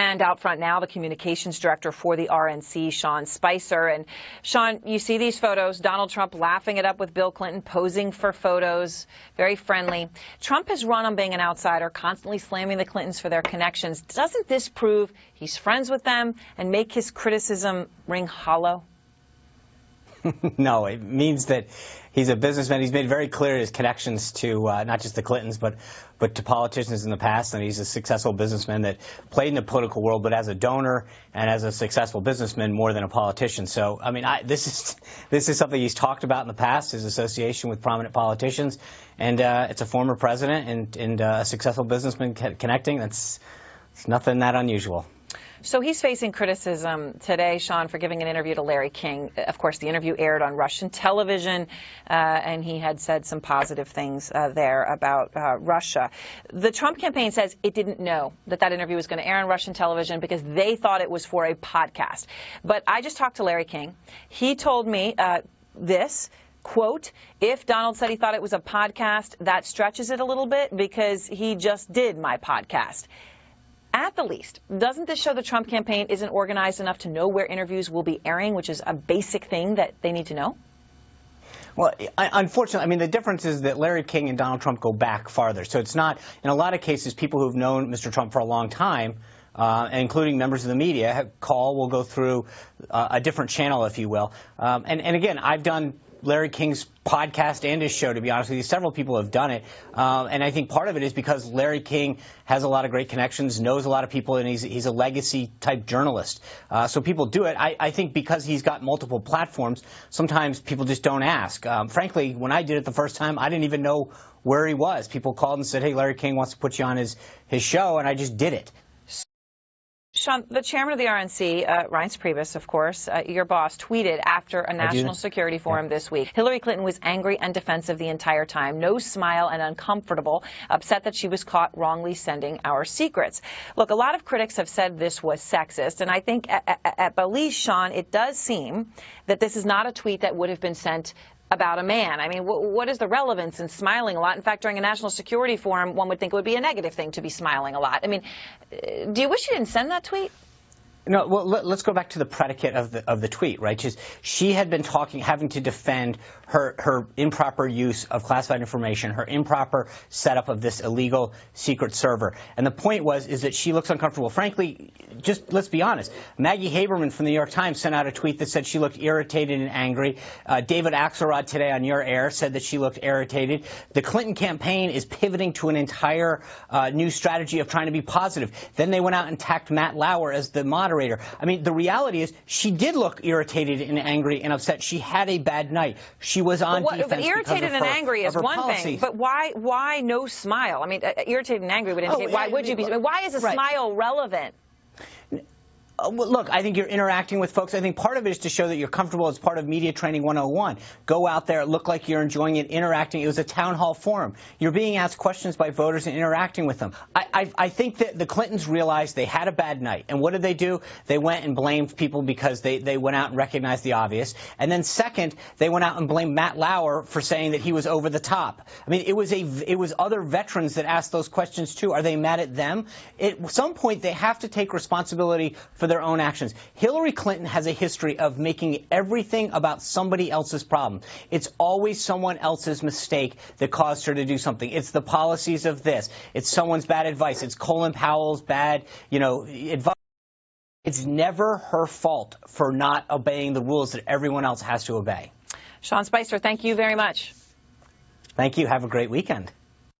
And out front now, the communications director for the RNC, Sean Spicer. And Sean, you see these photos, Donald Trump laughing it up with Bill Clinton, posing for photos, very friendly. Trump has run on being an outsider, constantly slamming the Clintons for their connections. Doesn't this prove he's friends with them and make his criticism ring hollow? No, it means that he's a businessman. He's made very clear his connections to not just the Clintons, but to politicians in the past. And he's a successful businessman that played in the political world, but as a donor and as a successful businessman more than a politician. So, I mean, this is something he's talked about in the past, his association with prominent politicians. And it's a former president and a successful businessman connecting. It's nothing that unusual. So he's facing criticism today, Sean, for giving an interview to Larry King. Of course, the interview aired on Russian television, and he had said some positive things there about Russia. The Trump campaign says it didn't know that interview was going to air on Russian television because they thought it was for a podcast. But I just talked to Larry King. He told me this. Quote, if Donald said he thought it was a podcast, that stretches it a little bit because he just did my podcast. At the least, doesn't this show the Trump campaign isn't organized enough to know where interviews will be airing, which is a basic thing that they need to know? Well, unfortunately, I mean, the difference is that Larry King and Donald Trump go back farther. So it's not, in a lot of cases, people who've known Mr. Trump for a long time, including members of the media, will go through a different channel, if you will. And again, I've done Larry King's podcast and his show, to be honest with you. Several people have done it. And I think part of it is because Larry King has a lot of great connections, knows a lot of people, and he's a legacy-type journalist. So people do it. I think because he's got multiple platforms, sometimes people just don't ask. Frankly, when I did it the first time, I didn't even know where he was. People called and said, hey, Larry King wants to put you on his show, and I just did it. Sean, the chairman of the RNC, Reince Priebus, of course, your boss, tweeted after a national security forum this week. Hillary Clinton was angry and defensive the entire time, no smile and uncomfortable, upset that she was caught wrongly sending our secrets. Look, a lot of critics have said this was sexist, and I think at the least, Sean, it does seem that this is not a tweet that would have been sent about a man. I mean, what is the relevance in smiling a lot? In fact, during a national security forum, one would think it would be a negative thing to be smiling a lot. I mean, do you wish you didn't send that tweet? No, well, let's go back to the predicate of the tweet, right? She had been having to defend her improper use of classified information, her improper setup of this illegal secret server. And the point is that she looks uncomfortable. Frankly, just let's be honest. Maggie Haberman from the New York Times sent out a tweet that said she looked irritated and angry. David Axelrod today on your air said that she looked irritated. The Clinton campaign is pivoting to an entire new strategy of trying to be positive. Then they went out and attacked Matt Lauer as the moderator. I mean, the reality is she did look irritated and angry and upset. She had a bad night. She was on defense. But irritated and angry is one thing. But why no smile? I mean, irritated and angry would indicate why would you be? Why is a smile relevant? Well, look, I think you're interacting with folks. I think part of it is to show that you're comfortable as part of Media Training 101. Go out there, look like you're enjoying it, interacting. It was a town hall forum. You're being asked questions by voters and interacting with them. I think that the Clintons realized they had a bad night. And what did they do? They went and blamed people because they went out and recognized the obvious. And then second, they went out and blamed Matt Lauer for saying that he was over the top. I mean, it was other veterans that asked those questions too. Are they mad at them? At some point, they have to take responsibility for their own actions. Hillary Clinton has a history of making everything about somebody else's problem. It's always someone else's mistake that caused her to do something. It's the policies of this. It's someone's bad advice. It's Colin Powell's bad, advice. It's never her fault for not obeying the rules that everyone else has to obey. Sean Spicer, thank you very much. Thank you. Have a great weekend.